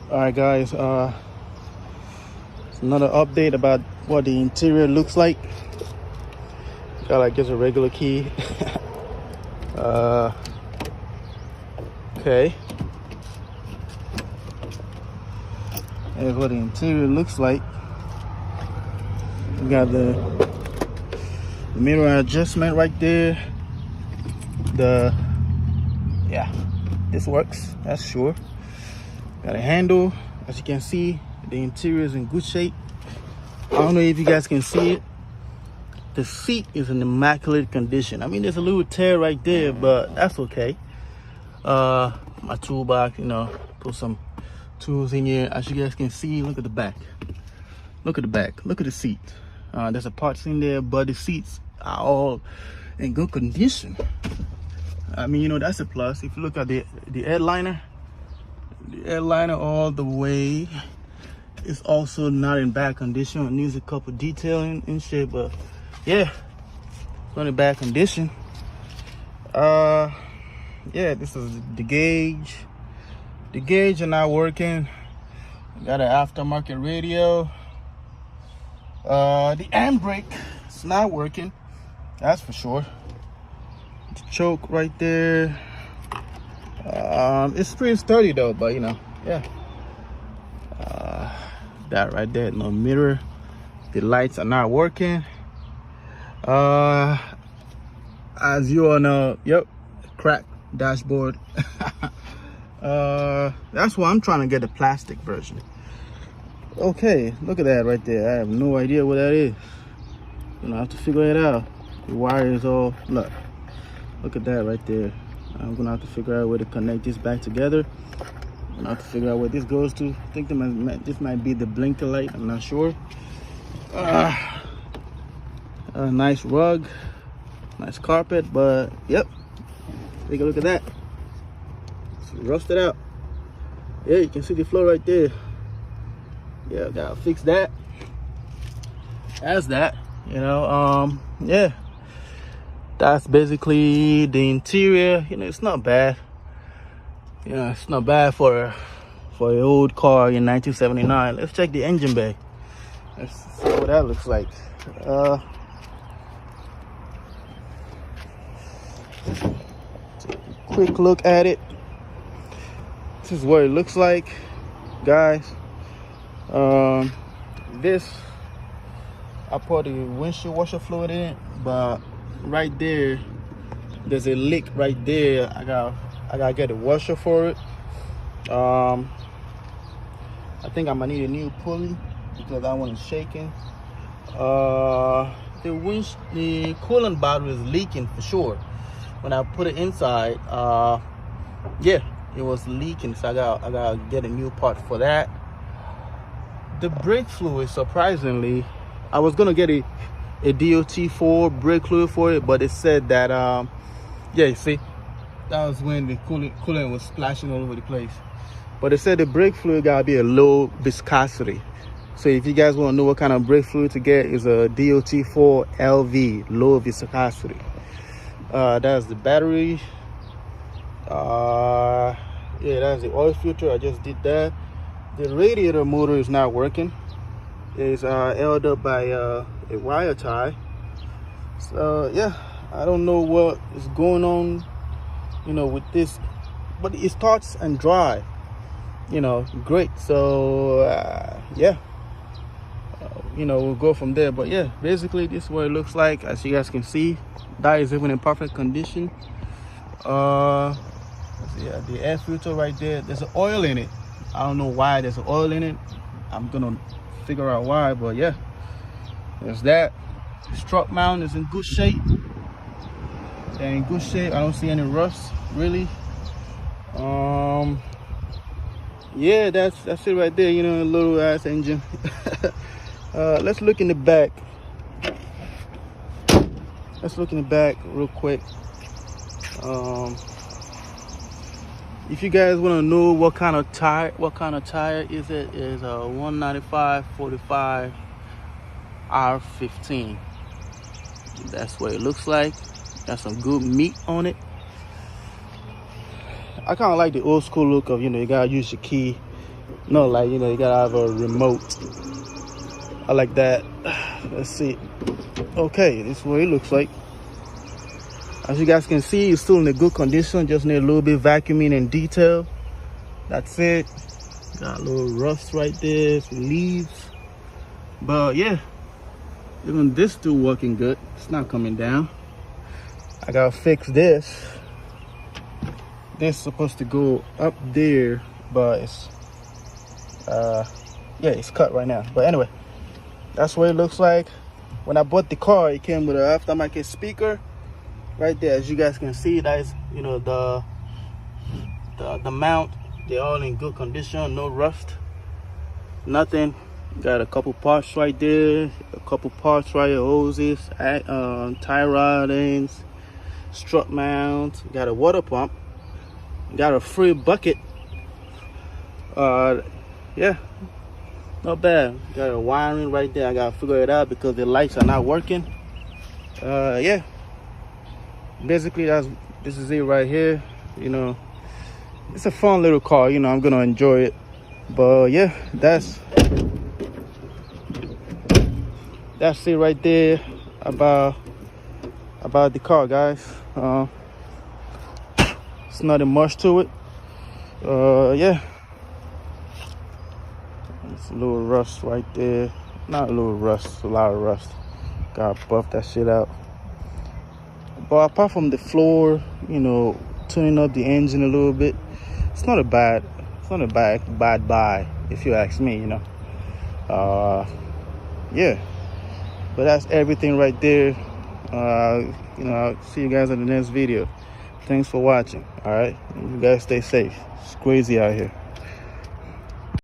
All right, guys. It's another update about what the interior looks like. Got like just a regular key. Okay. Here's what the interior looks like. We got the mirror adjustment right there. Yeah, this works, that's sure. Got a handle. As you can see, the interior is in good shape. I don't know if you guys can see it. The seat is in immaculate condition. I mean, there's a little tear right there, but that's okay. My toolbox, put some tools in here. As you guys can see, look at the back. Look at the back. Look at the seat. There's a parts in there, but the seats are all in good condition. I mean, that's a plus. If you look at the airliner, all the way is also not in bad condition. It needs a couple detailing and shit, but yeah, it's not in bad condition. Yeah, this is the gauge. The gauge are not working. Got an aftermarket radio. The handbrake is not working, that's for sure. The choke right there. It's pretty sturdy though, but yeah. That right there, no mirror. The lights are not working. As you all know, yep, cracked dashboard. That's why I'm trying to get the plastic version. Okay, look at that right there. I have no idea what that is. I have to figure it out. The wire is all, look at that right there. I'm gonna have to figure out where to connect this back together. I'm gonna have to figure out where this goes to. I think this might be the blinker light, I'm not sure. A nice rug, nice carpet, but yep, take a look at that. It's rusted out. Yeah, you can see the floor right there. Yeah, gotta fix that. As that, yeah, that's basically the interior. It's not bad. It's not bad for an old car in 1979. Let's check the engine bay. Let's see what that looks like. Quick look at it. This is what it looks like, guys. This, I put the windshield washer fluid in it, but right there, there's a leak right there. I gotta get a washer for it. I think I'm gonna need a new pulley because that one is shaking. The coolant bottle is leaking for sure. When I put it inside, yeah, it was leaking, so I gotta get a new part for that. The brake fluid, surprisingly, I was gonna get a DOT4 brake fluid for it, but it said that yeah, you see, that was when the coolant was splashing all over the place. But it said the brake fluid gotta be a low viscosity. So if you guys want to know what kind of brake fluid to get, is a DOT4 LV, low viscosity. That's the battery. Yeah, that's the oil filter. I just did that. The radiator motor is not working. It's held up by a wire tie. So yeah, I don't know what is going on, with this, but it starts and dry, great. So yeah, we'll go from there. But yeah, basically this is what it looks like. As you guys can see, that is even in perfect condition. Yeah, the air filter right there, there's an oil in it. I don't know why there's oil in it. I'm gonna figure out why, but yeah, there's that. Strut mount is in good shape. They're in good shape. I don't see any rust really. Yeah, that's it right there. A little ass engine. Let's look in the back. Let's look in the back real quick. If you guys want to know what kind of tire is it, is a 195/45 R15. That's what it looks like. Got some good meat on it. I kind of like the old school look of, you gotta use your key No, like, you know, you gotta have a remote. I like that. Let's see. Okay, this is what it looks like. As you guys can see, it's still in a good condition. Just need a little bit vacuuming and detail. That's it. Got a little rust right there, some leaves. But yeah, even this still working good. It's not coming down. I gotta fix this. This is supposed to go up there, but it's yeah, it's cut right now. But anyway, that's what it looks like. When I bought the car, it came with an aftermarket speaker right there. As you guys can see, that is, you know, the mount. They're all in good condition, no rust, nothing. Got a couple parts right there, a couple parts right here, hoses, tie rod ends, strut mount. Got a water pump. Got a free bucket. Yeah, not bad. Got a wiring right there. I gotta figure it out because the lights are not working. Yeah, basically this is it right here. You know, it's a fun little car. You know, I'm gonna enjoy it. But yeah, that's it right there about the car, guys. It's nothing much to it. Yeah, it's a little rust right there. Not a little rust, a lot of rust. Gotta buff that shit out. But apart from the floor, you know, tuning up the engine a little bit, it's not a bad buy, if you ask me, you know. Yeah, but that's everything right there. You know, I'll see you guys in the next video. Thanks for watching. All right, you guys stay safe. It's crazy out here.